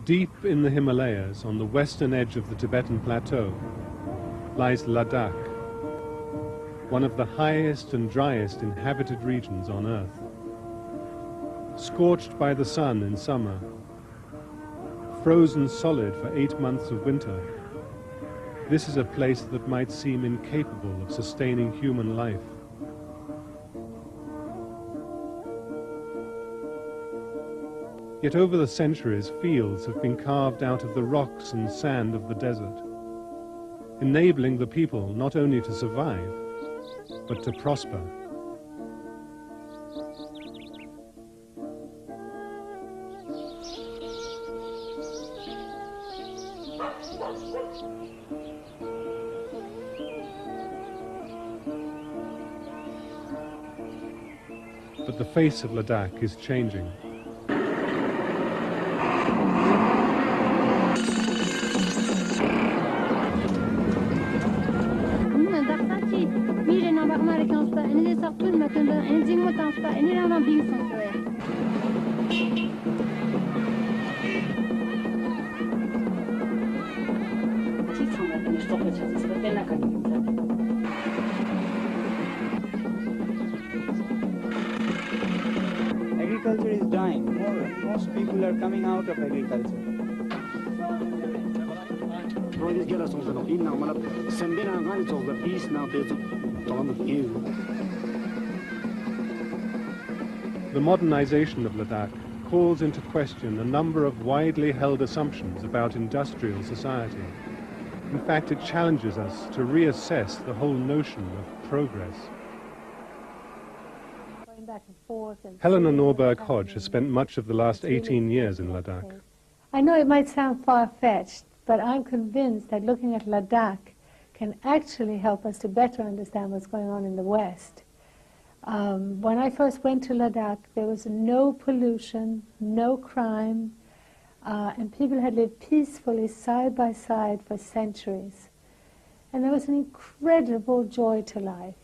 Deep in the Himalayas, on the western edge of the Tibetan plateau, lies Ladakh, one of the highest and driest inhabited regions on Earth. Scorched by the sun in summer, frozen solid for 8 months of winter, this is a place that might seem incapable of sustaining human life. Yet over the centuries, fields have been carved out of the rocks and sand of the desert, enabling the people not only to survive, but to prosper. But the face of Ladakh is changing. Agriculture is dying. Most people are coming out of agriculture. The modernization of Ladakh calls into question a number of widely held assumptions about industrial society. In fact, it challenges us to reassess the whole notion of progress. Helena Norberg-Hodge has spent much of the last 18 years in Ladakh. I know it might sound far-fetched, but I'm convinced that looking at Ladakh can actually help us to better understand what's going on in the West. When I first went to Ladakh, there was no pollution, no crime, and people had lived peacefully side by side for centuries. And there was an incredible joy to life.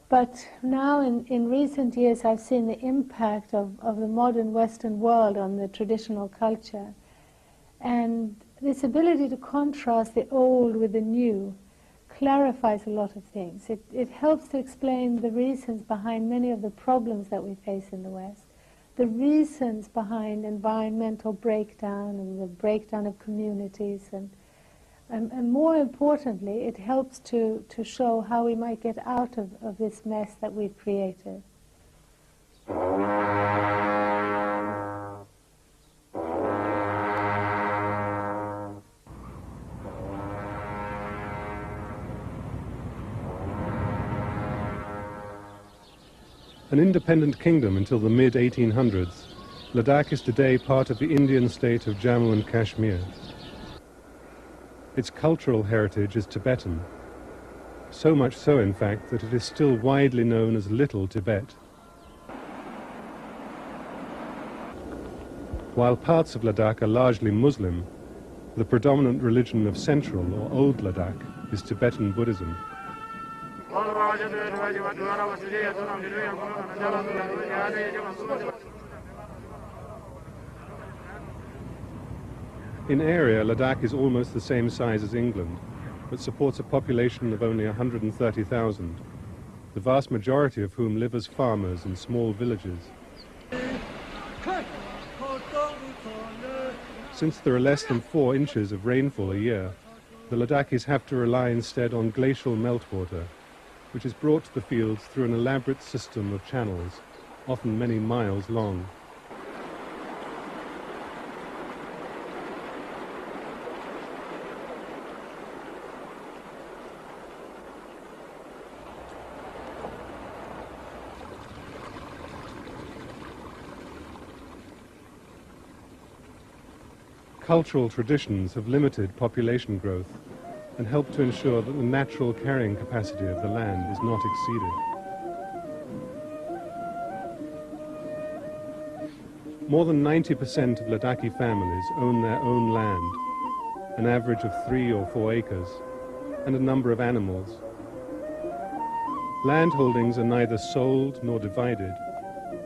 But now, in recent years, I've seen the impact of the modern Western world on the traditional culture. And this ability to contrast the old with the new clarifies a lot of things. It helps to explain the reasons behind many of the problems that we face in the West, the reasons behind environmental breakdown and the breakdown of communities, and more importantly, it helps to show how we might get out of this mess that we've created. An independent kingdom until the mid-1800s, Ladakh is today part of the Indian state of Jammu and Kashmir. Its cultural heritage is Tibetan, so much so, in fact, that it is still widely known as Little Tibet. While parts of Ladakh are largely Muslim, the predominant religion of Central or Old Ladakh is Tibetan Buddhism. In area, Ladakh is almost the same size as England, but supports a population of only 130,000, the vast majority of whom live as farmers in small villages. Since there are less than 4 inches of rainfall a year, the Ladakhis have to rely instead on glacial meltwater, which is brought to the fields through an elaborate system of channels, often many miles long. Cultural traditions have limited population growth and help to ensure that the natural carrying capacity of the land is not exceeded. More than 90% of Ladakhi families own their own land, an average of 3 or 4 acres, and a number of animals. Land holdings are neither sold nor divided,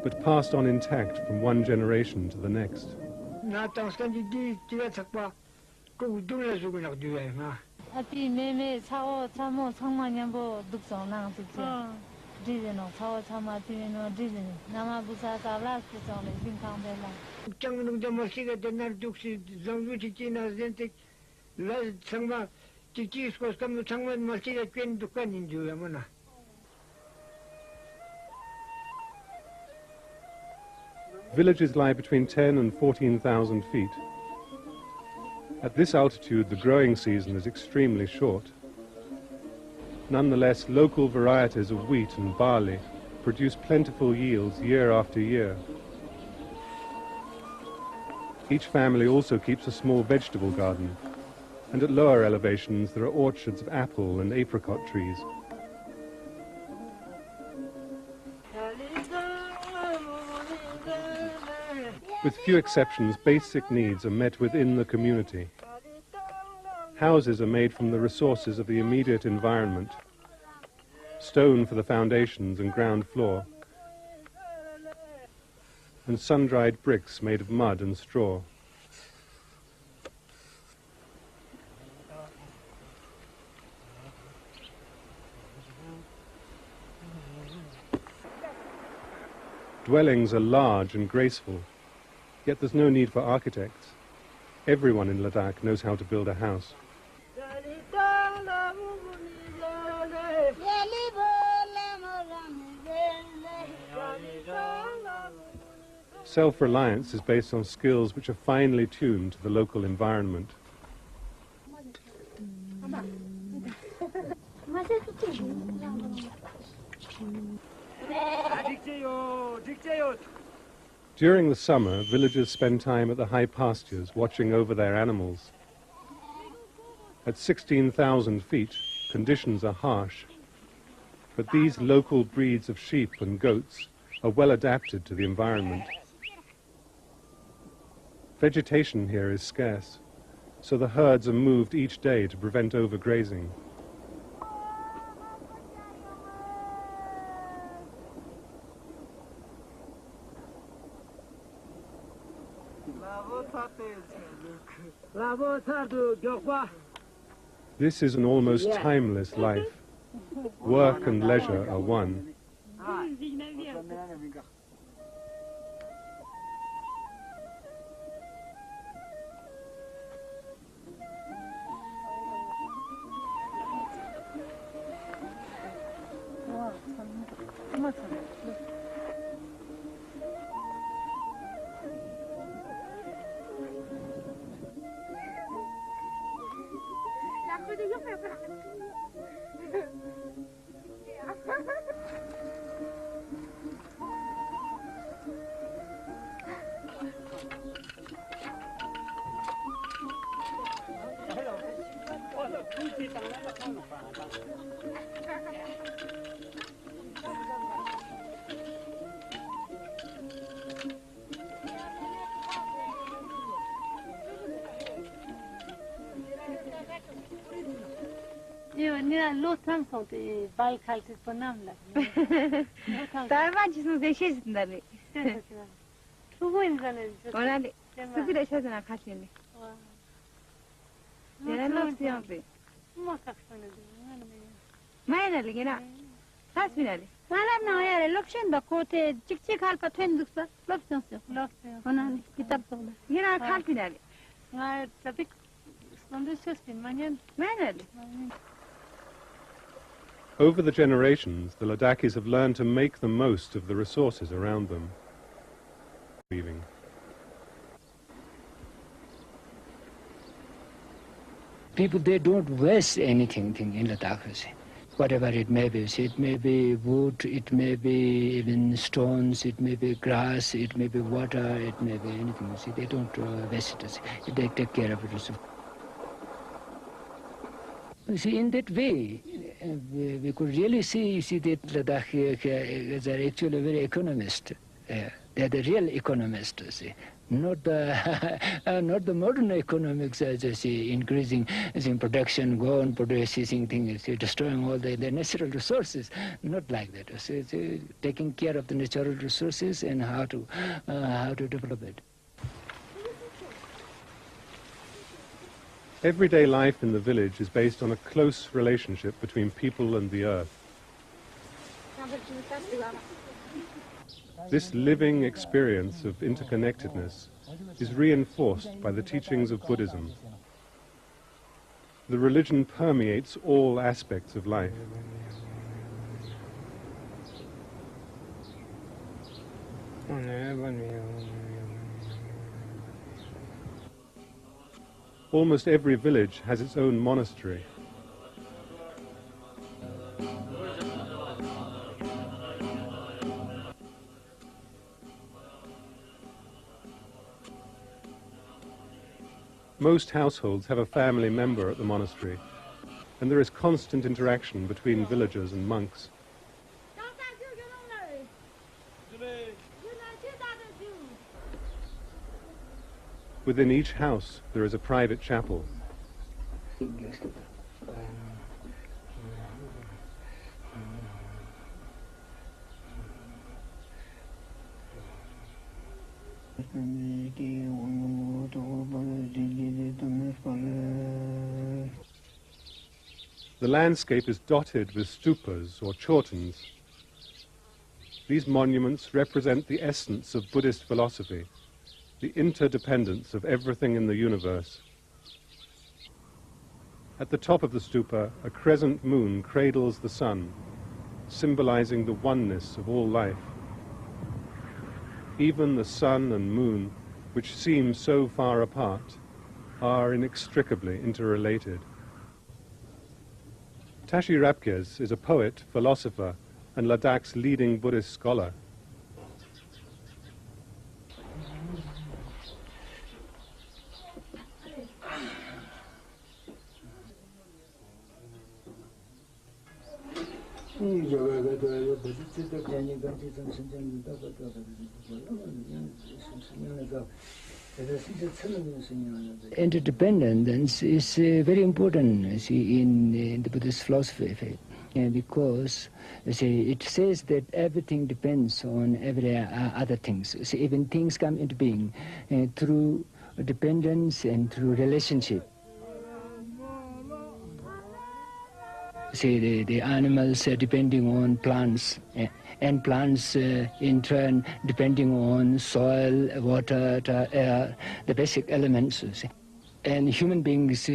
but passed on intact from one generation to the next. Villages lie between 10 and 14,000 feet. At this altitude, the growing season is extremely short. Nonetheless, local varieties of wheat and barley produce plentiful yields year after year. Each family also keeps a small vegetable garden, and at lower elevations there are orchards of apple and apricot trees. With few exceptions, basic needs are met within the community. Houses are made from the resources of the immediate environment: stone for the foundations and ground floor, and sun-dried bricks made of mud and straw. Dwellings are large and graceful, yet there's no need for architects. Everyone in Ladakh knows how to build a house. Self-reliance is based on skills which are finely tuned to the local environment. During the summer, villagers spend time at the high pastures watching over their animals. At 16,000 feet, conditions are harsh, but these local breeds of sheep and goats are well adapted to the environment. Vegetation here is scarce, so the herds are moved each day to prevent overgrazing. This is an almost timeless life. Work and leisure are one. Over the generations, the Ladakhis have learned to make the most of the resources around them. Weaving. People, they don't waste anything in Ladakh. Whatever it may be wood, it may be even stones, it may be grass, it may be water, it may be anything. See, they don't waste it. They take care of it. See, in that way, we could really see that Ladakh is actually very economist. They're the real economists, see. Not the modern economics, see, increasing in production, go on producing things, destroying all the natural resources. Not like that. So, taking care of the natural resources and how to develop it. Everyday life in the village is based on a close relationship between people and the earth. This living experience of interconnectedness is reinforced by the teachings of Buddhism. The religion permeates all aspects of life. Almost every village has its own monastery. Most households have a family member at the monastery, and there is constant interaction between villagers and monks. Within each house, there is a private chapel. The landscape is dotted with stupas or chortens. These monuments represent the essence of Buddhist philosophy, the interdependence of everything in the universe. At the top of the stupa, a crescent moon cradles the sun, symbolizing the oneness of all life. Even the sun and moon, which seem so far apart, are inextricably interrelated. Tashi Rabkes is a poet, philosopher, and Ladakh's leading Buddhist scholar. Interdependence is very important, see, in the Buddhist philosophy, because see, it says that everything depends on every other things. See, even things come into being through dependence and through relationship. See, the animals are depending on plants, and plants in turn depending on soil, water, air, the basic elements. See. And human beings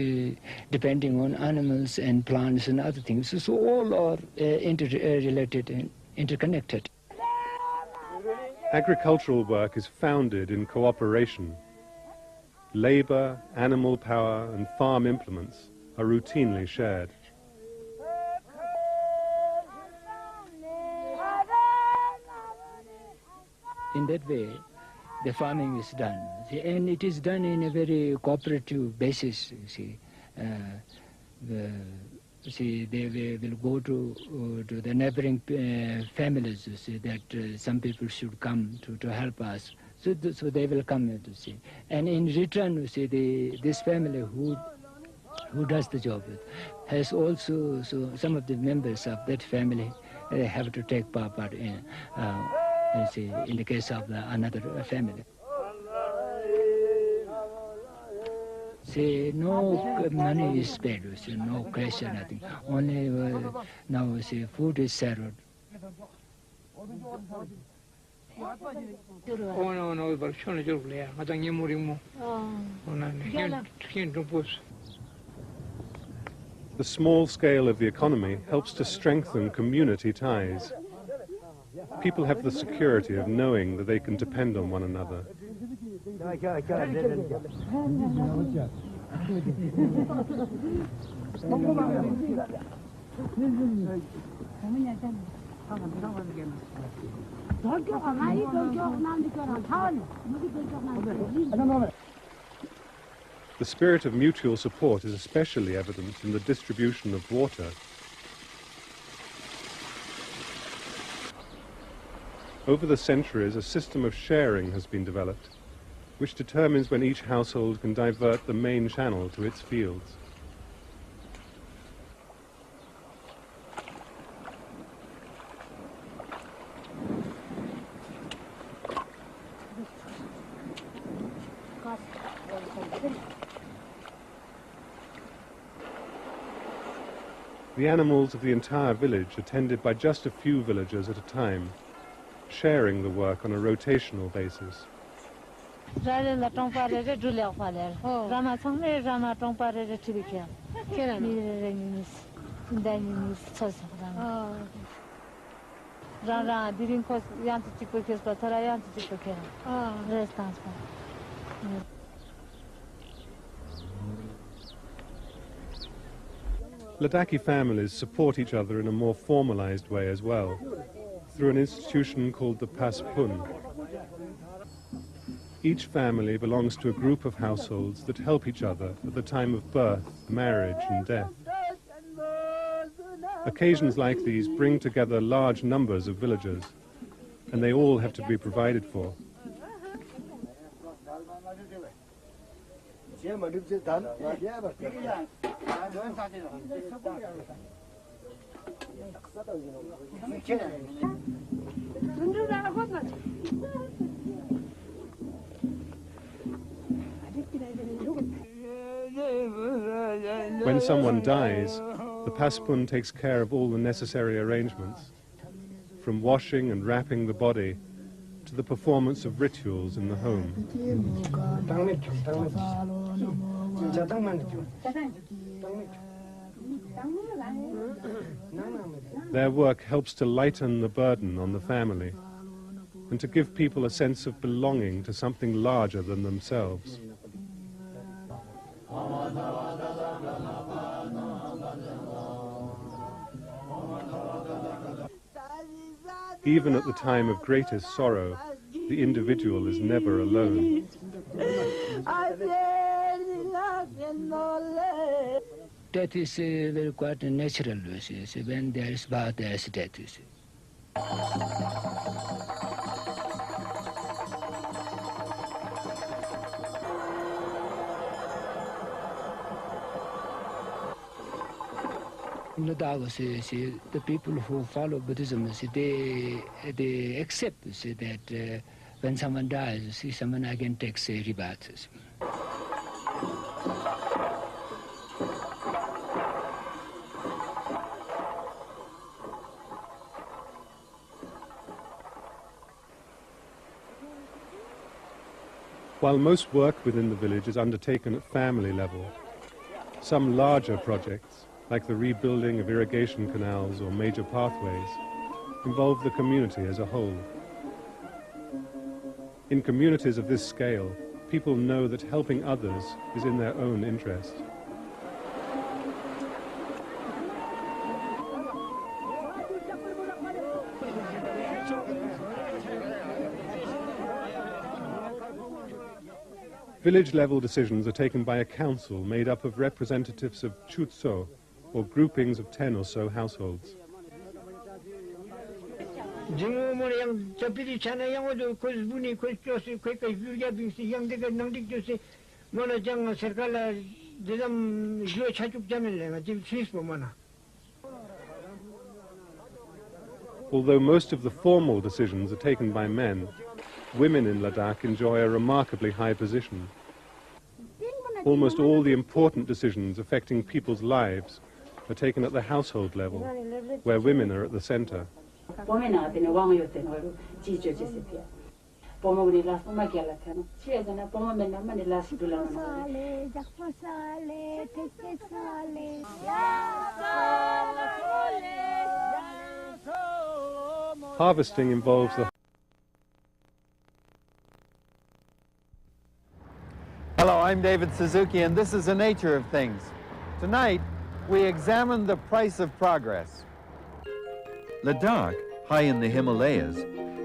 depending on animals and plants and other things. So all are interrelated and interconnected. Agricultural work is founded in cooperation. Labor, animal power, and farm implements are routinely shared. In that way, the farming is done, and it is done in a very cooperative basis. They will go to the neighboring families, that some people should come to help us. So they will come, and in return, this family who does the job has also, so some of the members of that family have to take part in. In the case of another family. No money is paid, no cash or nothing. Only now, food is served. The small scale of the economy helps to strengthen community ties. People have the security of knowing that they can depend on one another. The spirit of mutual support is especially evident in the distribution of water. Over the centuries, a system of sharing has been developed, which determines when each household can divert the main channel to its fields. The animals of the entire village are tended by just a few villagers at a time, sharing the work on a rotational basis. Ladakhi families support each other in a more formalized way as well, through an institution called the Paspun. Each family belongs to a group of households that help each other at the time of birth, marriage, and death. Occasions like these bring together large numbers of villagers, and they all have to be provided for. When someone dies, the Paspun takes care of all the necessary arrangements. from washing and wrapping the body to the performance of rituals in the home. Their work helps to lighten the burden on the family and to give people a sense of belonging to something larger than themselves. Even at the time of greatest sorrow, the individual is never alone. Death is very quite natural. When there is birth, there is death. In Ladakh, the people who follow Buddhism, they accept that when someone dies, someone again takes a rebirth. While most work within the village is undertaken at family level, some larger projects, like the rebuilding of irrigation canals or major pathways, involve the community as a whole. In communities of this scale, people know that helping others is in their own interest. Village-level decisions are taken by a council made up of representatives of chutso, or groupings of 10 or so households. Although most of the formal decisions are taken by men, women in Ladakh enjoy a remarkably high position. Almost all the important decisions affecting people's lives are taken at the household level, where women are at the center. Harvesting involves the... Hello, I'm David Suzuki, and this is The Nature of Things. Tonight, we examine the price of progress. Ladakh, high in the Himalayas,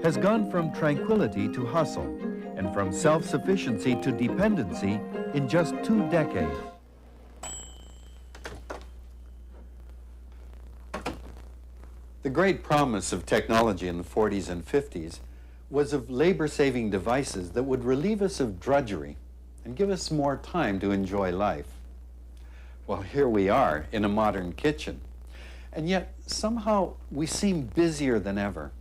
has gone from tranquility to hustle, and from self-sufficiency to dependency in just 2 decades. The great promise of technology in the 40s and 50s was of labor-saving devices that would relieve us of drudgery and give us more time to enjoy life. Well, here we are in a modern kitchen, and yet somehow we seem busier than ever.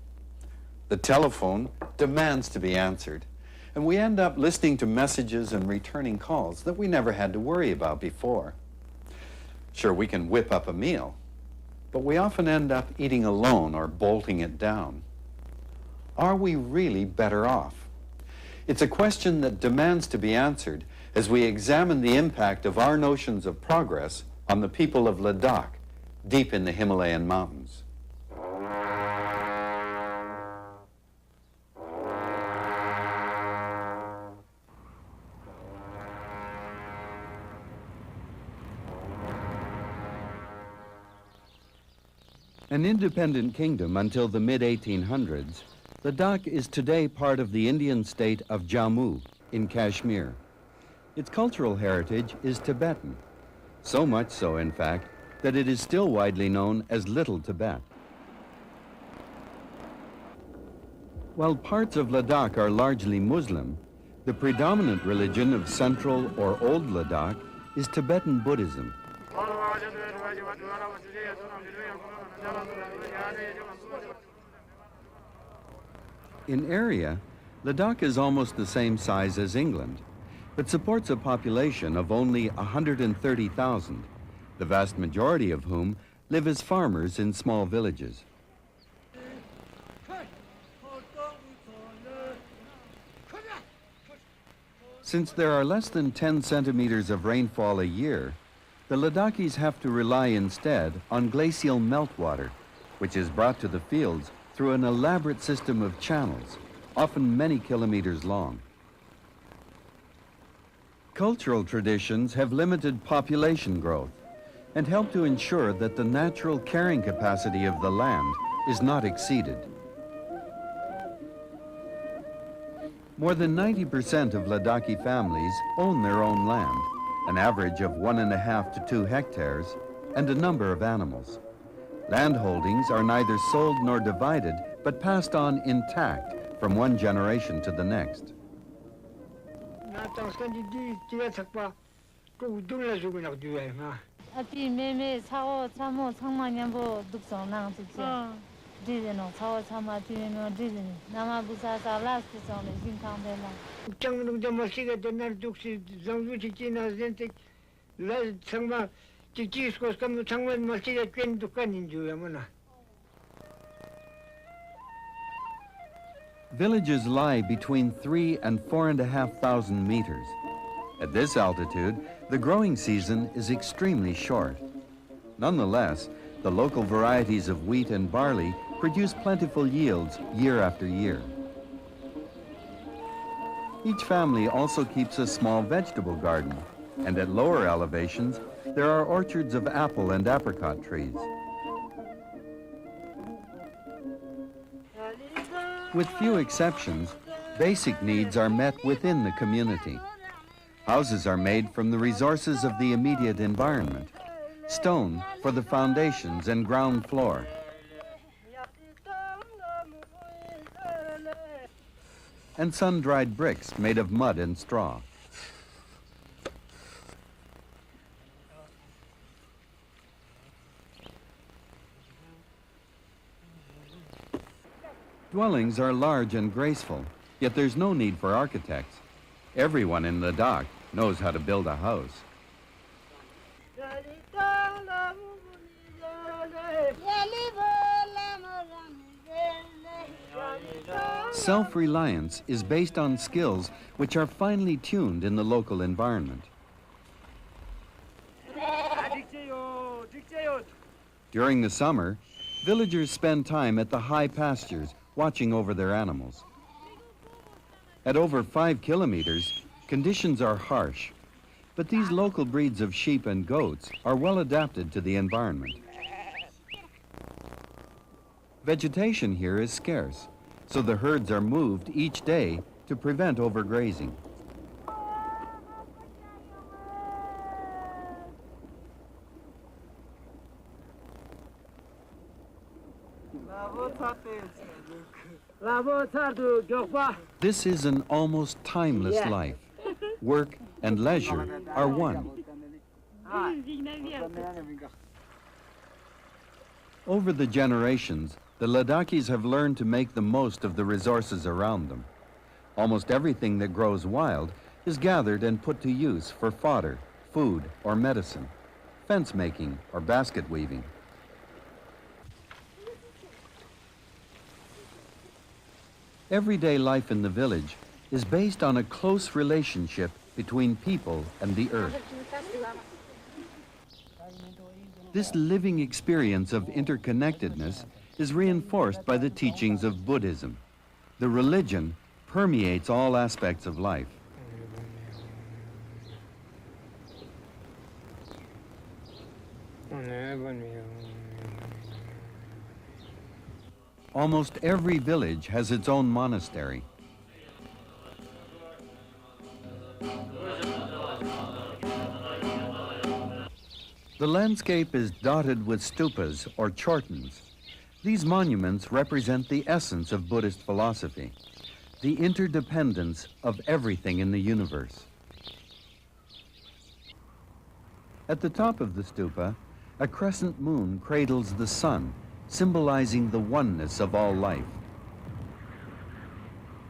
The telephone demands to be answered, and we end up listening to messages and returning calls that we never had to worry about before. Sure, we can whip up a meal, but we often end up eating alone or bolting it down. Are we really better off? It's a question that demands to be answered as we examine the impact of our notions of progress on the people of Ladakh, deep in the Himalayan mountains. An independent kingdom until the mid-1800s, Ladakh is today part of the Indian state of Jammu in Kashmir. Its cultural heritage is Tibetan, so much so, in fact, that it is still widely known as Little Tibet. While parts of Ladakh are largely Muslim, the predominant religion of central or old Ladakh is Tibetan Buddhism. In area, Ladakh is almost the same size as England, but supports a population of only 130,000, the vast majority of whom live as farmers in small villages. Since there are less than 10 centimeters of rainfall a year, the Ladakhis have to rely instead on glacial meltwater, which is brought to the fields through an elaborate system of channels, often many kilometers long. Cultural traditions have limited population growth and help to ensure that the natural carrying capacity of the land is not exceeded. More than 90% of Ladakhi families own their own land, an average of 1.5 to 2 hectares, and a number of animals. Land holdings are neither sold nor divided, but passed on intact from one generation to the next. Villages lie between 3,000 and 4,500 meters. At this altitude, the growing season is extremely short. Nonetheless, the local varieties of wheat and barley produce plentiful yields year after year. Each family also keeps a small vegetable garden, and at lower elevations, there are orchards of apple and apricot trees. With few exceptions, basic needs are met within the community. Houses are made from the resources of the immediate environment. Stone for the foundations and ground floor. And sun-dried bricks made of mud and straw. Dwellings are large and graceful, yet there's no need for architects. Everyone in Ladakh knows how to build a house. Self-reliance is based on skills which are finely tuned in the local environment. During the summer, villagers spend time at the high pastures watching over their animals. At over 5 kilometers, conditions are harsh, but these local breeds of sheep and goats are well adapted to the environment. Vegetation here is scarce, so the herds are moved each day to prevent overgrazing. This is an almost timeless life. Work and leisure are one. Over the generations, the Ladakhis have learned to make the most of the resources around them. Almost everything that grows wild is gathered and put to use for fodder, food, or medicine, fence making, or basket weaving. Everyday life in the village is based on a close relationship between people and the earth. This living experience of interconnectedness is reinforced by the teachings of Buddhism. The religion permeates all aspects of life. Almost every village has its own monastery. The landscape is dotted with stupas or chortens. These monuments represent the essence of Buddhist philosophy, the interdependence of everything in the universe. At the top of the stupa, a crescent moon cradles the sun, symbolizing the oneness of all life.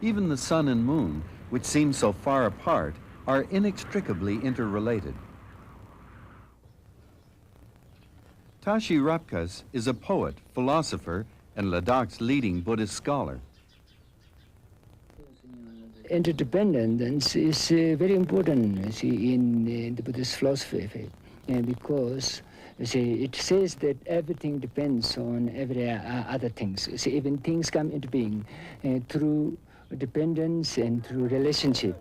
Even the sun and moon, which seem so far apart, are inextricably interrelated. Tashi Rapkas is a poet, philosopher, and Ladakh's leading Buddhist scholar. interdependence is very important, see, in the Buddhist philosophy, because see, it says that everything depends on every other things. See, even things come into being through dependence and through relationship.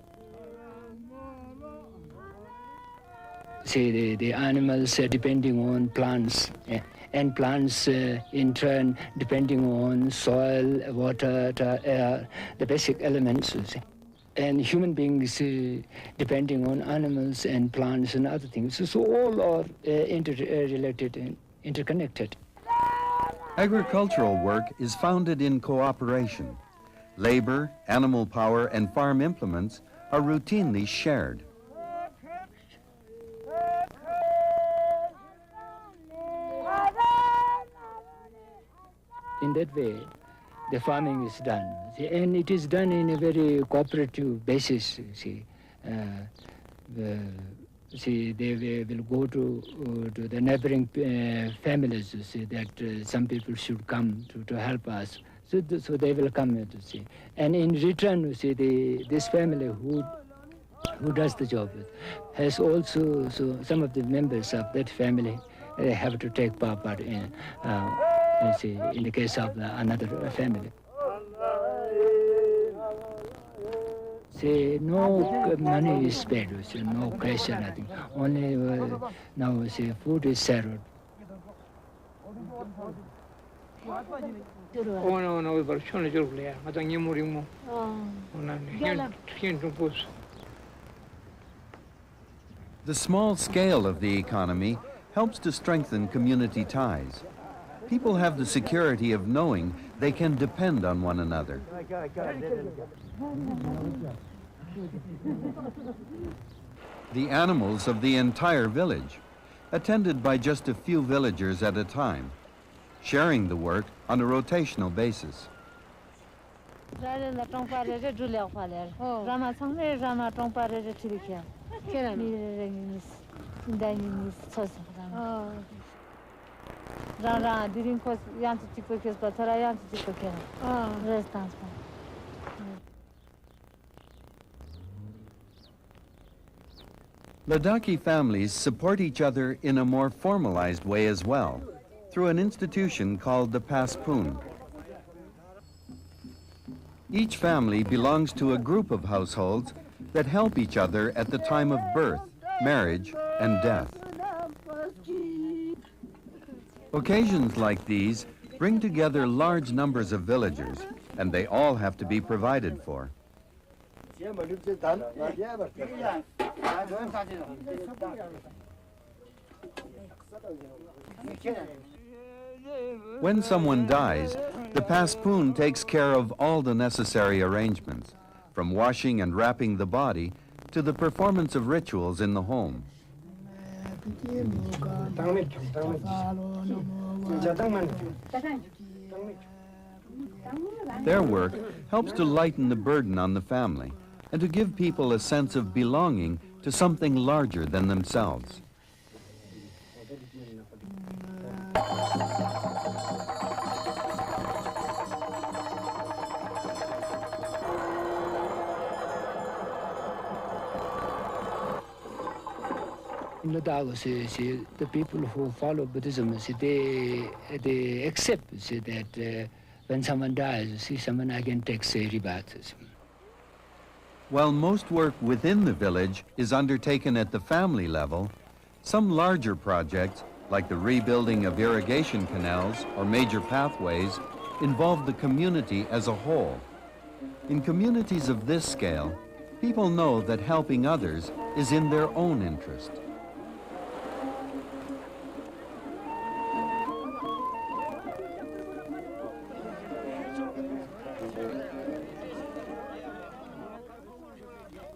See, the animals are depending on plants, and plants in turn depending on soil, water, air, the basic elements. See. And human beings depending on animals and plants and other things. So all are interrelated and interconnected. Agricultural work is founded in cooperation. Labor, animal power, and farm implements are routinely shared. In that way, the farming is done, see, and it is done in a very cooperative basis. See, they will go to the neighboring families to say that some people should come to help us. So they will come to see, and in return, you see, this family who does the job has also some of the members of that family have to take part in. See, in the case of another family. See, no money is paid, see, no cash or nothing. Only now, see, food is served. The small scale of the economy helps to strengthen community ties. People have the security of knowing they can depend on one another. The animals of the entire village, attended by just a few villagers at a time, sharing the work on a rotational basis. Ladakhi families support each other in a more formalized way as well, through an institution called the Paspoon. Each family belongs to a group of households that help each other at the time of birth, marriage, and death. Occasions like these bring together large numbers of villagers, and they all have to be provided for. When someone dies, the Paspoon takes care of all the necessary arrangements, from washing and wrapping the body to the performance of rituals in the home. Their work helps to lighten the burden on the family and to give people a sense of belonging to something larger than themselves. In Ladakh, see, the people who follow Buddhism, see, they accept, see, that when someone dies, see, someone again takes a rebirth. While most work within the village is undertaken at the family level, some larger projects, like the rebuilding of irrigation canals or major pathways, involve the community as a whole. In communities of this scale, people know that helping others is in their own interest.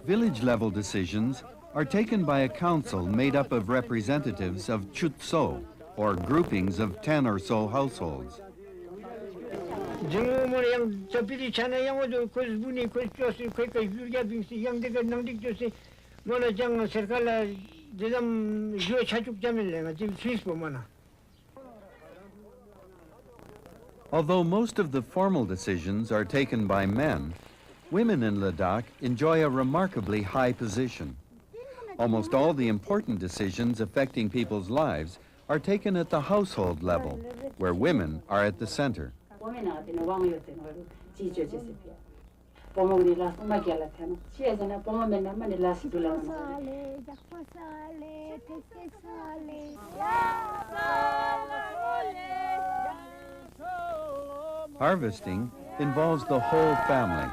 Village-level decisions are taken by a council made up of representatives of chutso, or groupings of 10 or so households. Although most of the formal decisions are taken by men, Women in Ladakh enjoy a remarkably high position. Almost all the important decisions affecting people's lives are taken at the household level, where women are at the center. Harvesting involves the whole family.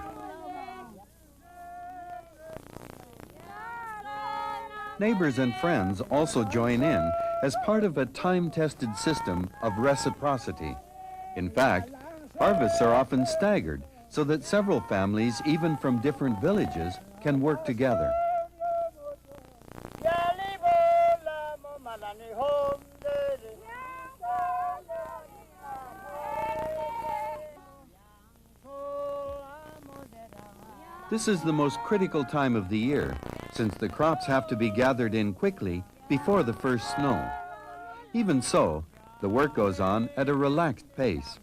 Neighbors and friends also join in as part of a time-tested system of reciprocity. In fact, harvests are often staggered so that several families, even from different villages, can work together. This is the most critical time of the year, since the crops have to be gathered in quickly before the first snow. Even so, the work goes on at a relaxed pace.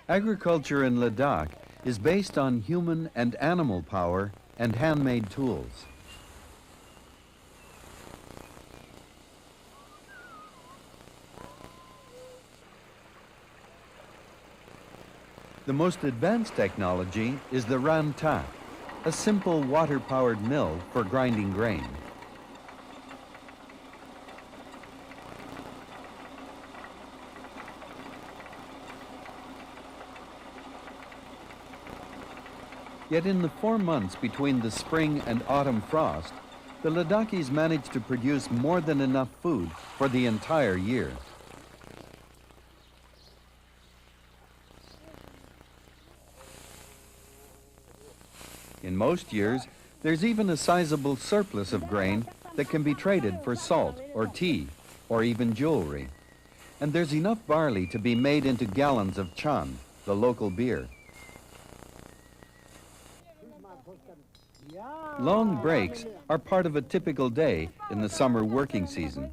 Agriculture in Ladakh is based on human and animal power and handmade tools. The most advanced technology is the ranta, a simple water-powered mill for grinding grain. Yet in the 4 months between the spring and autumn frost, the Ladakhis managed to produce more than enough food for the entire year. In most years, there's even a sizable surplus of grain that can be traded for salt or tea or even jewelry. And there's enough barley to be made into gallons of chan, the local beer. Long breaks are part of a typical day in the summer working season.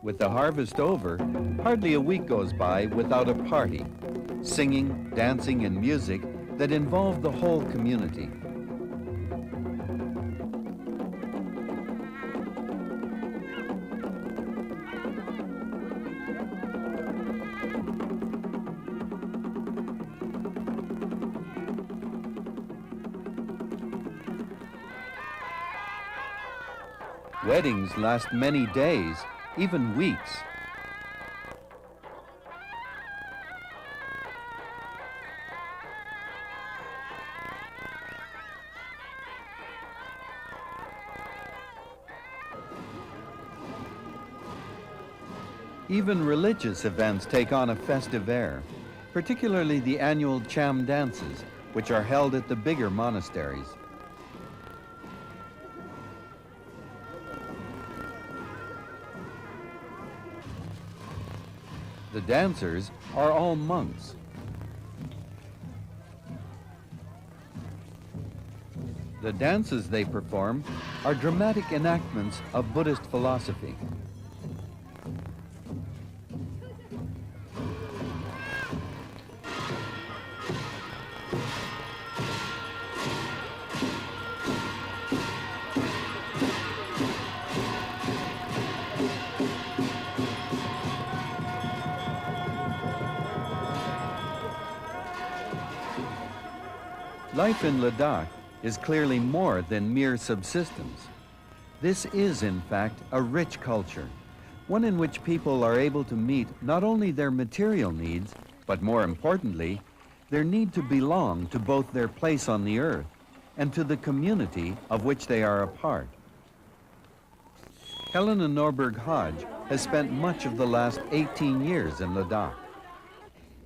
With the harvest over, hardly a week goes by without a party, singing, dancing, and music that involve the whole community. Weddings last many days, even weeks. Even religious events take on a festive air, particularly the annual cham dances, which are held at the bigger monasteries. The dancers are all monks. The dances they perform are dramatic enactments of Buddhist philosophy. Life in Ladakh is clearly more than mere subsistence. This is, in fact, a rich culture, one in which people are able to meet not only their material needs, but more importantly, their need to belong to both their place on the earth and to the community of which they are a part. Helena Norberg Hodge has spent much of the last 18 years in Ladakh.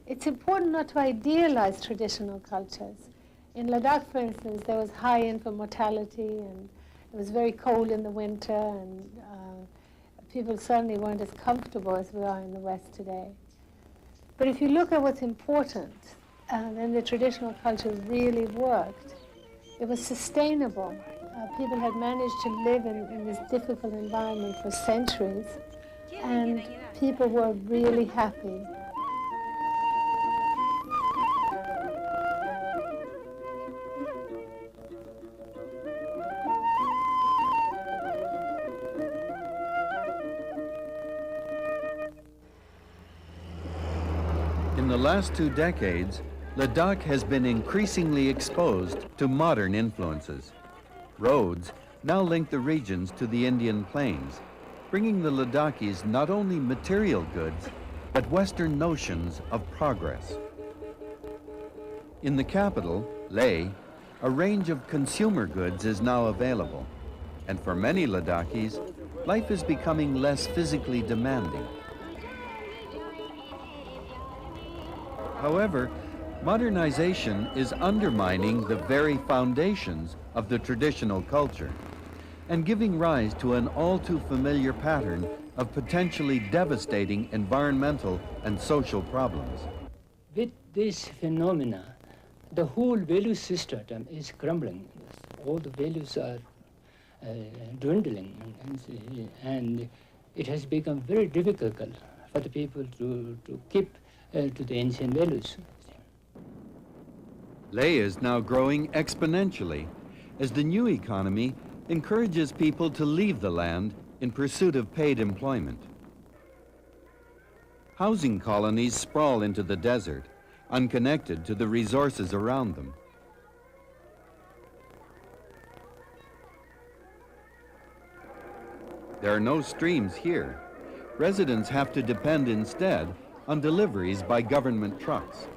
It's important not to idealize traditional cultures. In Ladakh, for instance, there was high infant mortality, and it was very cold in the winter, and people certainly weren't as comfortable as we are in the West today. But if you look at what's important, then the traditional cultures really worked. It was sustainable. People had managed to live in this difficult environment for centuries, and people were really happy. In the last 2 decades, Ladakh has been increasingly exposed to modern influences. Roads now link the regions to the Indian plains, bringing the Ladakhis not only material goods, but Western notions of progress. In the capital, Leh, a range of consumer goods is now available, and for many Ladakhis, life is becoming less physically demanding. However, modernization is undermining the very foundations of the traditional culture and giving rise to an all too familiar pattern of potentially devastating environmental and social problems. With this phenomena, the whole value system is crumbling. All the values are dwindling, and it has become very difficult for the people to keep to the ancient values. Leh is now growing exponentially as the new economy encourages people to leave the land in pursuit of paid employment. Housing colonies sprawl into the desert, unconnected to the resources around them. There are no streams here. Residents have to depend instead on deliveries by government trucks.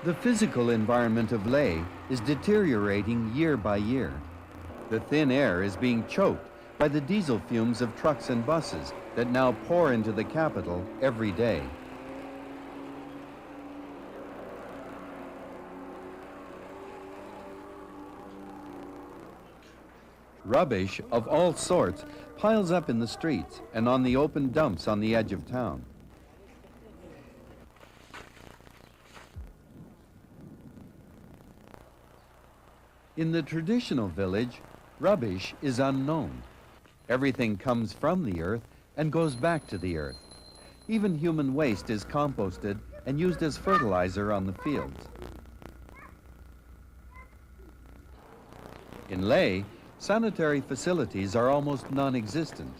The physical environment of Leh is deteriorating year by year. The thin air is being choked by the diesel fumes of trucks and buses that now pour into the capital every day. Rubbish of all sorts piles up in the streets and on the open dumps on the edge of town. In the traditional village, rubbish is unknown. Everything comes from the earth and goes back to the earth. Even human waste is composted and used as fertilizer on the fields. In Leh, sanitary facilities are almost non-existent.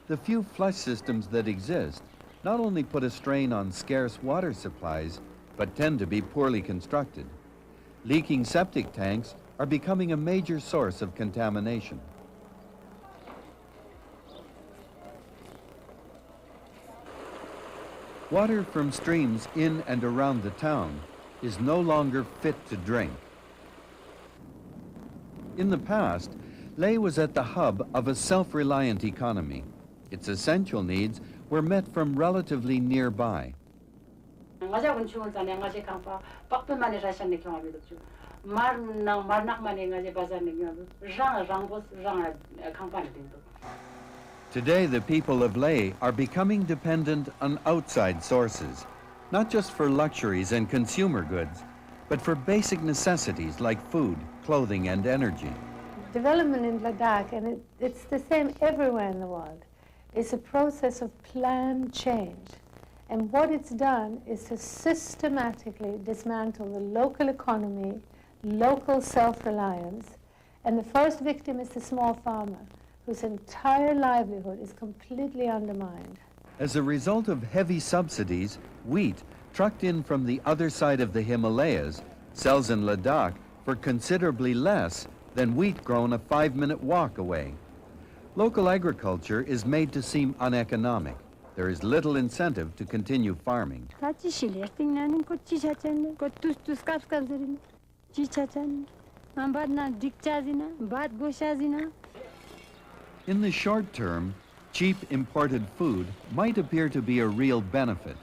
The few flush systems that exist not only put a strain on scarce water supplies, but tend to be poorly constructed. Leaking septic tanks are becoming a major source of contamination. Water from streams in and around the town is no longer fit to drink. In the past, Leh was at the hub of a self-reliant economy. Its essential needs were met from relatively nearby. Today, the people of Leh are becoming dependent on outside sources, not just for luxuries and consumer goods, but for basic necessities like food, clothing, and energy. Development in Ladakh, and it's the same everywhere in the world, is a process of planned change. And what it's done is to systematically dismantle the local economy, local self-reliance, and the first victim is the small farmer. whose entire livelihood is completely undermined. As a result of heavy subsidies, wheat trucked in from the other side of the Himalayas sells in Ladakh for considerably less than wheat grown a 5-minute walk away. Local agriculture is made to seem uneconomic. There is little incentive to continue farming. In the short term, cheap imported food might appear to be a real benefit,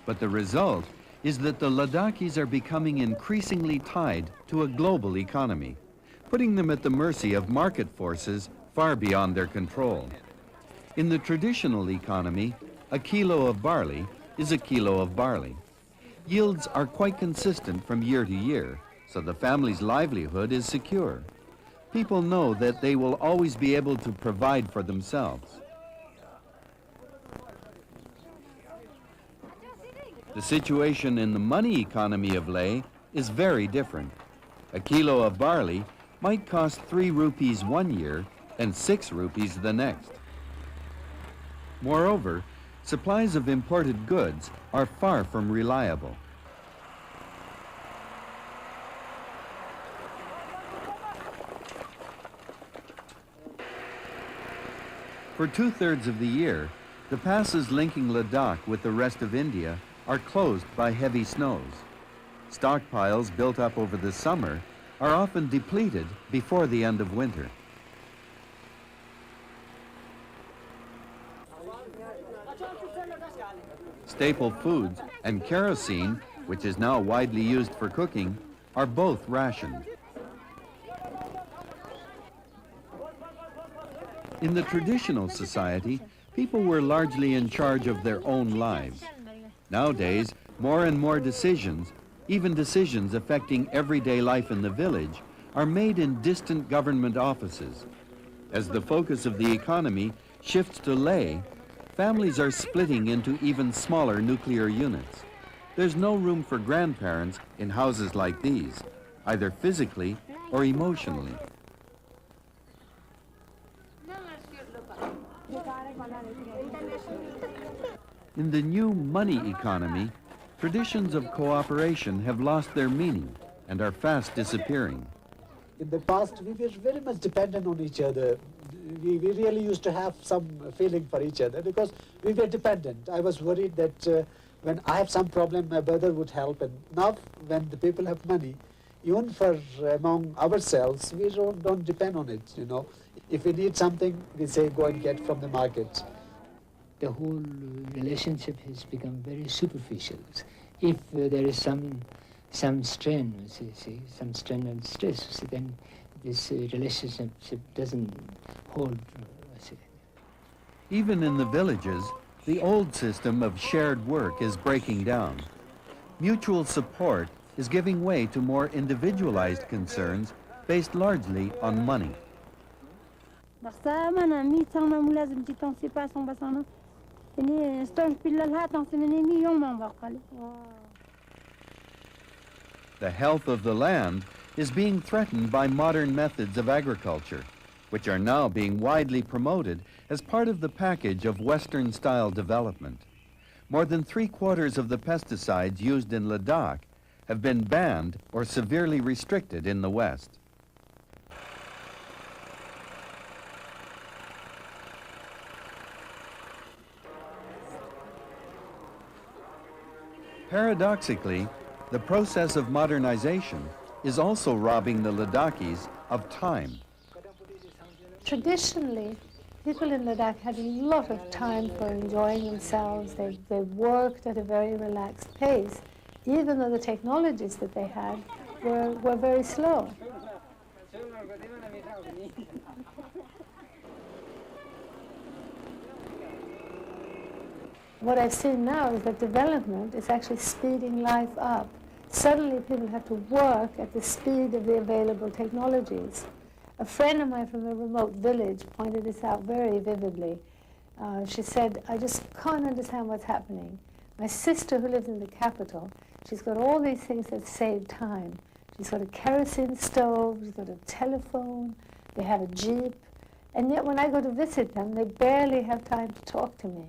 but the result is that the Ladakhis are becoming increasingly tied to a global economy, putting them at the mercy of market forces far beyond their control. In the traditional economy, a kilo of barley is a kilo of barley. Yields are quite consistent from year to year, so the family's livelihood is secure. People know that they will always be able to provide for themselves. The situation in the money economy of Leh is very different. A kilo of barley might cost 3 rupees one year and 6 rupees the next. Moreover, supplies of imported goods are far from reliable. For 2/3 of the year, the passes linking Ladakh with the rest of India are closed by heavy snows. Stockpiles built up over the summer are often depleted before the end of winter. Staple foods and kerosene, which is now widely used for cooking, are both rationed. In the traditional society, people were largely in charge of their own lives. Nowadays, more and more decisions, even decisions affecting everyday life in the village, are made in distant government offices. As the focus of the economy shifts to Leh, families are splitting into even smaller nuclear units. There's no room for grandparents in houses like these, either physically or emotionally. In the new money economy, traditions of cooperation have lost their meaning and are fast disappearing. In the past, we were very much dependent on each other. We really used to have some feeling for each other because we were dependent. I was worried that when I have some problem, my brother would help. And now, when the people have money, even for among ourselves, we don't depend on it, you know. If we need something, we say, go and get from the market. The whole relationship has become very superficial. If there is some strain, some strain and stress, then this relationship doesn't hold. Even in the villages, the old system of shared work is breaking down. Mutual support is giving way to more individualized concerns based largely on money. The health of the land is being threatened by modern methods of agriculture, which are now being widely promoted as part of the package of Western-style development. More than 3/4 of the pesticides used in Ladakh have been banned or severely restricted in the West. Paradoxically, the process of modernization is also robbing the Ladakhis of time. Traditionally, people in Ladakh had a lot of time for enjoying themselves. They worked at a very relaxed pace, even though the technologies that they had were very slow. What I've seen now is that development is actually speeding life up. Suddenly people have to work at the speed of the available technologies. A friend of mine from a remote village pointed this out very vividly. She said, I just can't understand what's happening. My sister who lives in the capital, she's got all these things that save time. She's got a kerosene stove, she's got a telephone, they have a Jeep. And yet when I go to visit them, they barely have time to talk to me.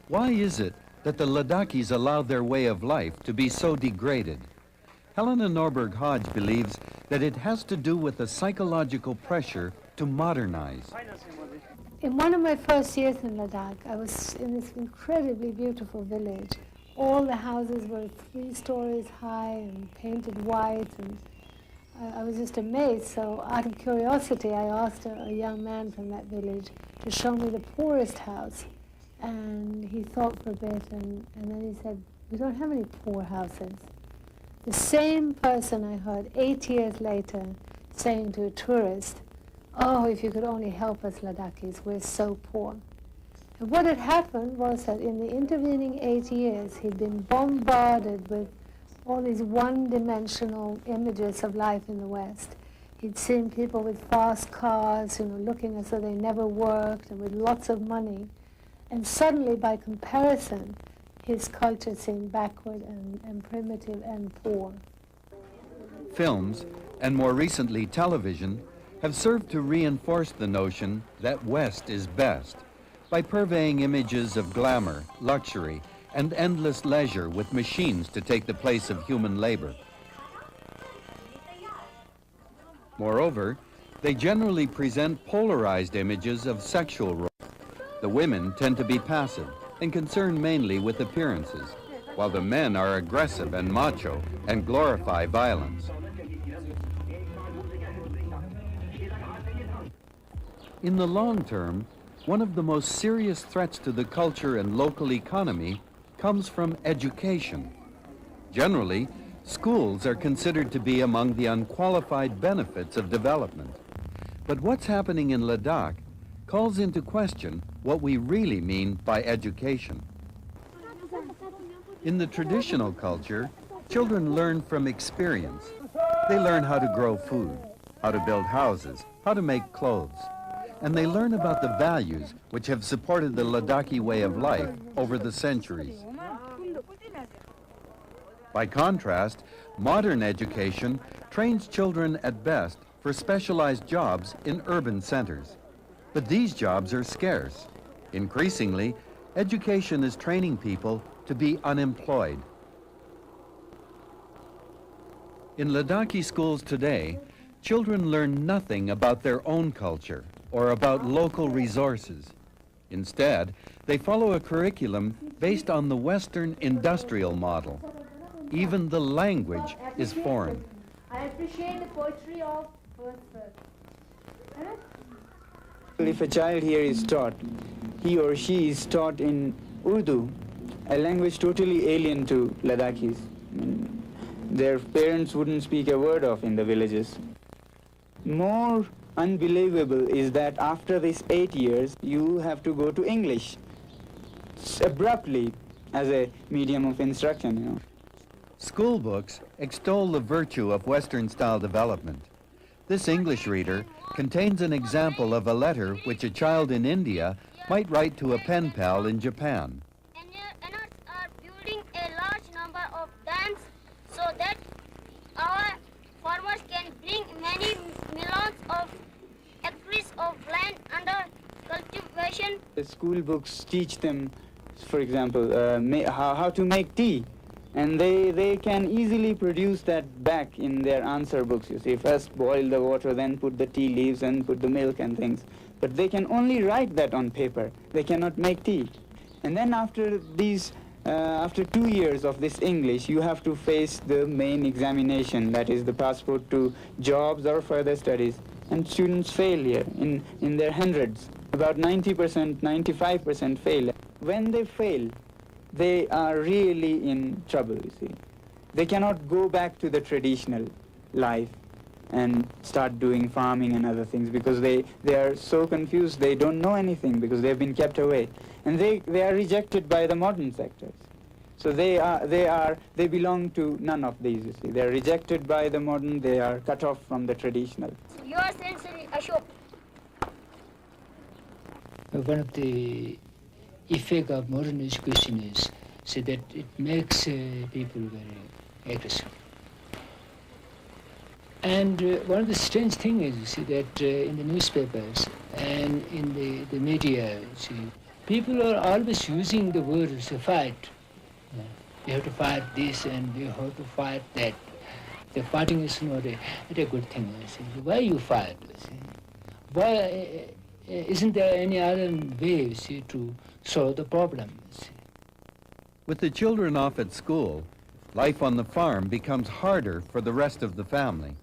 Why is it that the Ladakhis allow their way of life to be so degraded? Helena Norberg Hodge believes that it has to do with the psychological pressure to modernize. In one of my first years in Ladakh, I was in this incredibly beautiful village. All the houses were 3 stories high and painted white, and I was just amazed. So out of curiosity, I asked a young man from that village to show me the poorest house. And he thought for a bit, and then he said, "We don't have any poor houses." The same person I heard 8 years later saying to a tourist, "Oh, if you could only help us Ladakhis, we're so poor." And what had happened was that in the intervening 8 years, he'd been bombarded with all these one-dimensional images of life in the West. He'd seen people with fast cars, looking as though they never worked, and with lots of money. And suddenly, by comparison, his culture seemed backward and primitive and poor. Films, and more recently television, have served to reinforce the notion that West is best by purveying images of glamour, luxury, and endless leisure with machines to take the place of human labor. Moreover, they generally present polarized images of sexual roles. The women tend to be passive and concerned mainly with appearances, while the men are aggressive and macho and glorify violence. In the long term, one of the most serious threats to the culture and local economy comes from education. Generally, schools are considered to be among the unqualified benefits of development. But what's happening in Ladakh calls into question what we really mean by education. In the traditional culture, children learn from experience. They learn how to grow food, how to build houses, how to make clothes, and they learn about the values which have supported the Ladakhi way of life over the centuries. By contrast, modern education trains children at best for specialized jobs in urban centers. But these jobs are scarce. Increasingly, education is training people to be unemployed. In Ladakhi schools today, children learn nothing about their own culture or about local resources. Instead, they follow a curriculum based on the Western industrial model. Even the language is foreign. I appreciate the poetry of Wordsworth. If a child here is taught, he or she is taught in Urdu, a language totally alien to Ladakhis. Their parents wouldn't speak a word of in the villages. More unbelievable is that after these 8 years, you have to go to English abruptly as a medium of instruction, School books extol the virtue of Western-style development. This English reader contains an example of a letter which a child in India might write to a pen pal in Japan. Engineers are building a large number of dams so that our farmers can bring many millions of acres of land under cultivation. The school books teach them, for example, how to make tea. And they can easily produce that back in their answer books. You see, first boil the water, then put the tea leaves and put the milk and things. But they can only write that on paper. They cannot make tea. And then after 2 years of this English, you have to face the main examination, that is the passport to jobs or further studies. And students fail here in their hundreds. About 90%, 95% fail. When they fail, they are really in trouble, you see. They cannot go back to the traditional life and start doing farming and other things because they are so confused, they don't know anything because they've been kept away. And they are rejected by the modern sectors. So they belong to none of these, you see. They are rejected by the modern, they are cut off from the traditional. Your sensory Ashok. One of the effect of modern education is so that it makes people very aggressive. And one of the strange things is, you see, that in the newspapers and in the media, you see, people are always using the words fight. You have to fight this and you have to fight that. The fighting is not a good thing. You see. Why you fight? You see? Why isn't there any other way, you see, to solve the problem? You see? With the children off at school, life on the farm becomes harder for the rest of the family,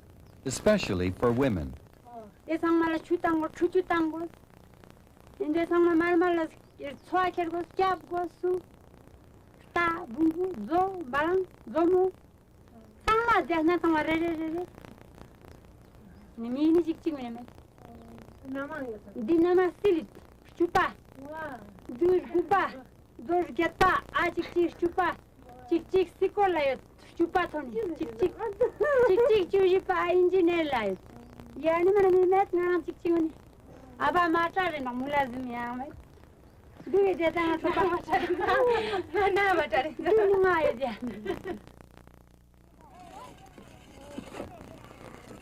especially for women.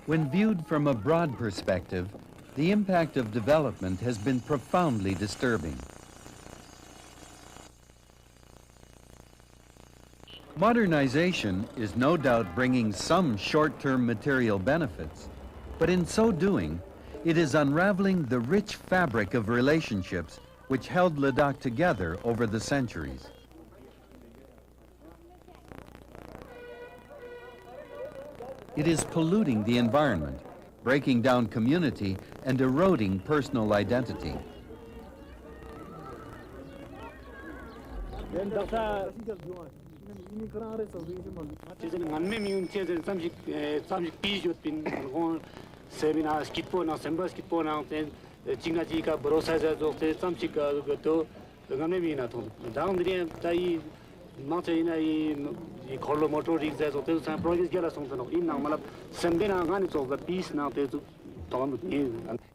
When viewed from a broad perspective, the impact of development has been profoundly disturbing. Modernization is no doubt bringing some short-term material benefits, but in so doing, it is unraveling the rich fabric of relationships which held Ladakh together over the centuries. It is polluting the environment, breaking down community, and eroding personal identity.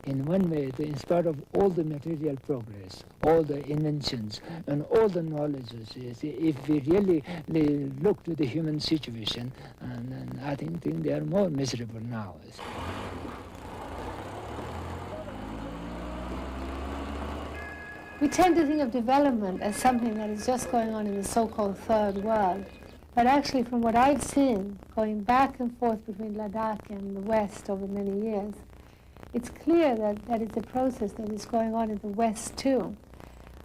In one way, in spite of all the material progress, all the inventions, and all the knowledges, if we really look to the human situation, and I think they are more miserable now. We tend to think of development as something that is just going on in the so-called third world. But actually, from what I've seen, going back and forth between Ladakh and the West over many years, it's clear that it's a process that is going on in the West too.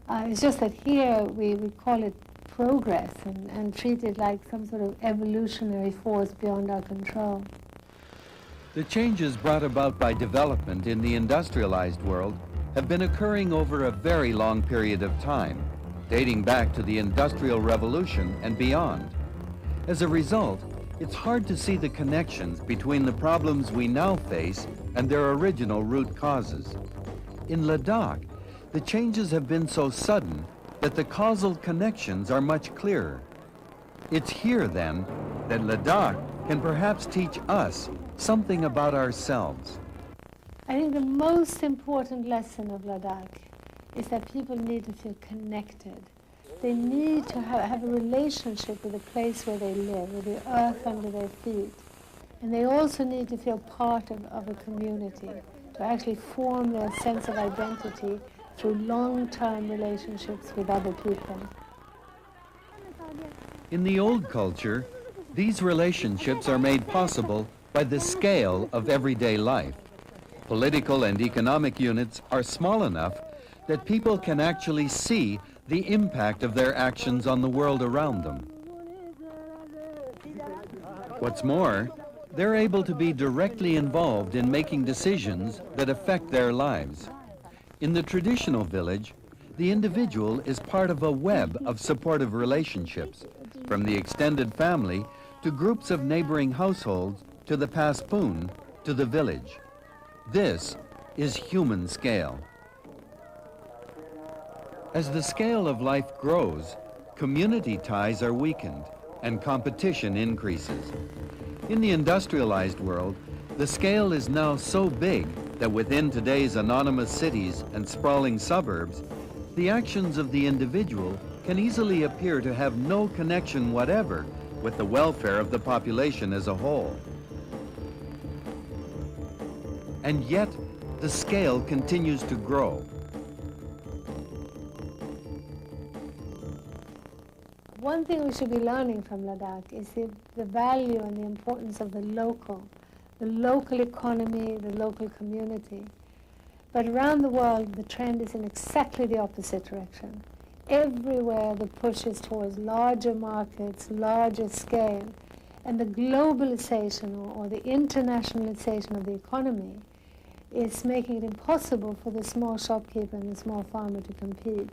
It's just that here we call it progress and treat it like some sort of evolutionary force beyond our control. The changes brought about by development in the industrialized world have been occurring over a very long period of time, dating back to the Industrial Revolution and beyond. As a result, it's hard to see the connections between the problems we now face and their original root causes. In Ladakh, the changes have been so sudden that the causal connections are much clearer. It's here, then, that Ladakh can perhaps teach us something about ourselves. I think the most important lesson of Ladakh is that people need to feel connected. They need to have a relationship with the place where they live, with the earth under their feet. And they also need to feel part of a community, to actually form their sense of identity through long-term relationships with other people. In the old culture, these relationships are made possible by the scale of everyday life. Political and economic units are small enough that people can actually see the impact of their actions on the world around them. What's more, they're able to be directly involved in making decisions that affect their lives. In the traditional village, the individual is part of a web of supportive relationships, from the extended family to groups of neighboring households to the paspoon to the village. This is human scale. As the scale of life grows, community ties are weakened and competition increases. In the industrialized world, the scale is now so big that within today's anonymous cities and sprawling suburbs, the actions of the individual can easily appear to have no connection whatever with the welfare of the population as a whole. and yet the scale continues to grow. One thing we should be learning from Ladakh is the value and the importance of the local economy, the local community. But around the world, the trend is in exactly the opposite direction. Everywhere the push is towards larger markets, larger scale, and the globalization or the internationalization of the economy is making it impossible for the small shopkeeper and the small farmer to compete.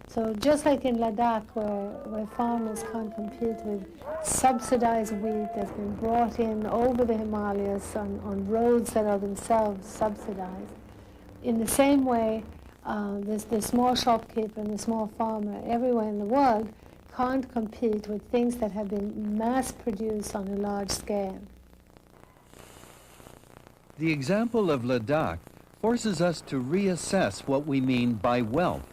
So just like in Ladakh, where farmers can't compete with subsidized wheat that's been brought in over the Himalayas on roads that are themselves subsidized, in the same way, the small shopkeeper and the small farmer everywhere in the world can't compete with things that have been mass-produced on a large scale. The example of Ladakh forces us to reassess what we mean by wealth.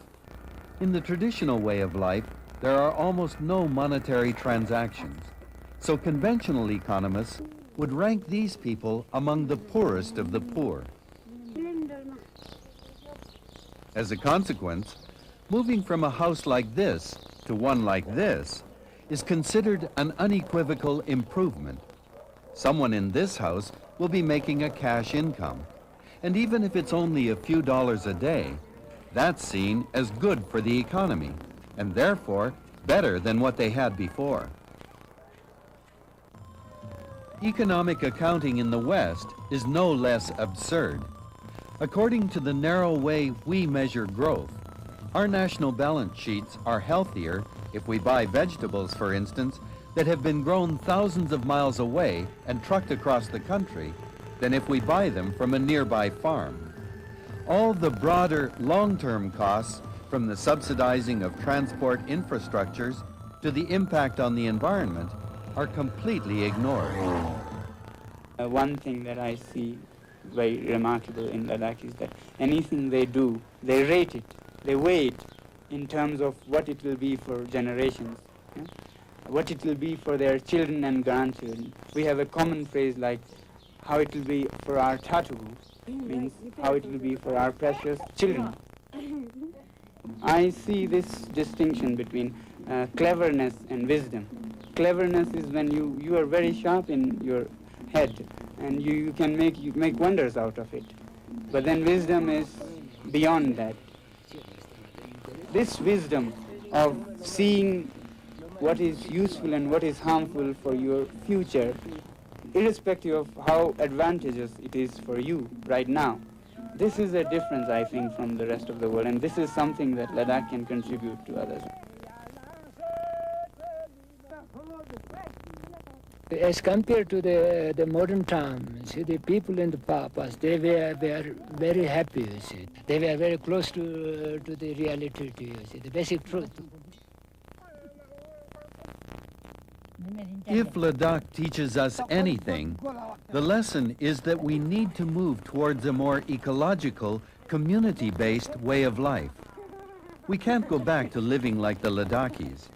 In the traditional way of life, there are almost no monetary transactions, so conventional economists would rank these people among the poorest of the poor. As a consequence, moving from a house like this to one like this is considered an unequivocal improvement. Someone in this house will be making a cash income, and even if it's only a few dollars a day, that's seen as good for the economy, and therefore better than what they had before. Economic accounting in the West is no less absurd. According to the narrow way we measure growth, our national balance sheets are healthier if we buy vegetables, for instance, that have been grown thousands of miles away and trucked across the country than if we buy them from a nearby farm. All the broader long-term costs, from the subsidizing of transport infrastructures to the impact on the environment, are completely ignored. One thing that I see very remarkable in Ladakh is that anything they do, they rate it, they weigh it in terms of what it will be for generations, what it will be for their children and grandchildren. We have a common phrase like, how it will be for our tatugu, means how it will be for our precious children. I see this distinction between cleverness and wisdom. Cleverness is when you are very sharp in your head and you can make wonders out of it. But then wisdom is beyond that. This wisdom of seeing what is useful and what is harmful for your future, irrespective of how advantageous it is for you right now. This is a difference, I think, from the rest of the world, and this is something that Ladakh can contribute to others. As compared to the modern time, see, the people in the past, they were very happy, you see. They were very close to the reality, you see, the basic truth. If Ladakh teaches us anything, the lesson is that we need to move towards a more ecological, community-based way of life. We can't go back to living like the Ladakhis,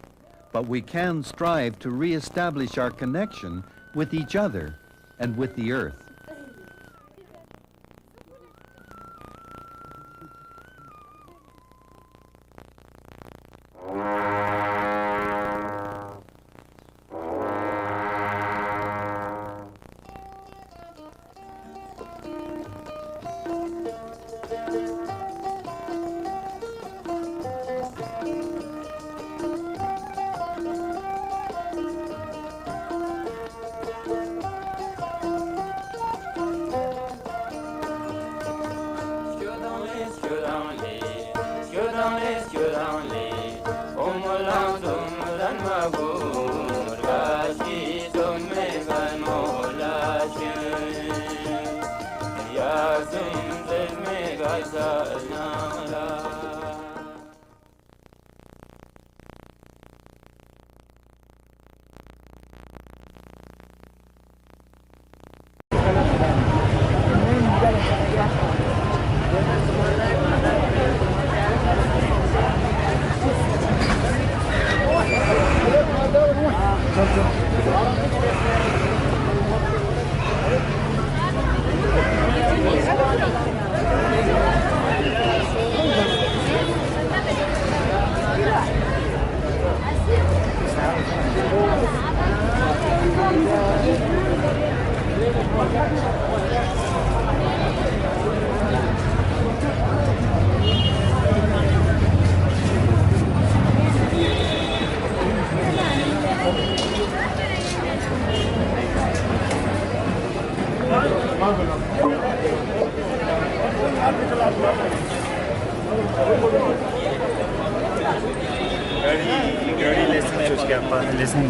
but we can strive to re-establish our connection with each other and with the earth. Girly listen to Scapa, listen.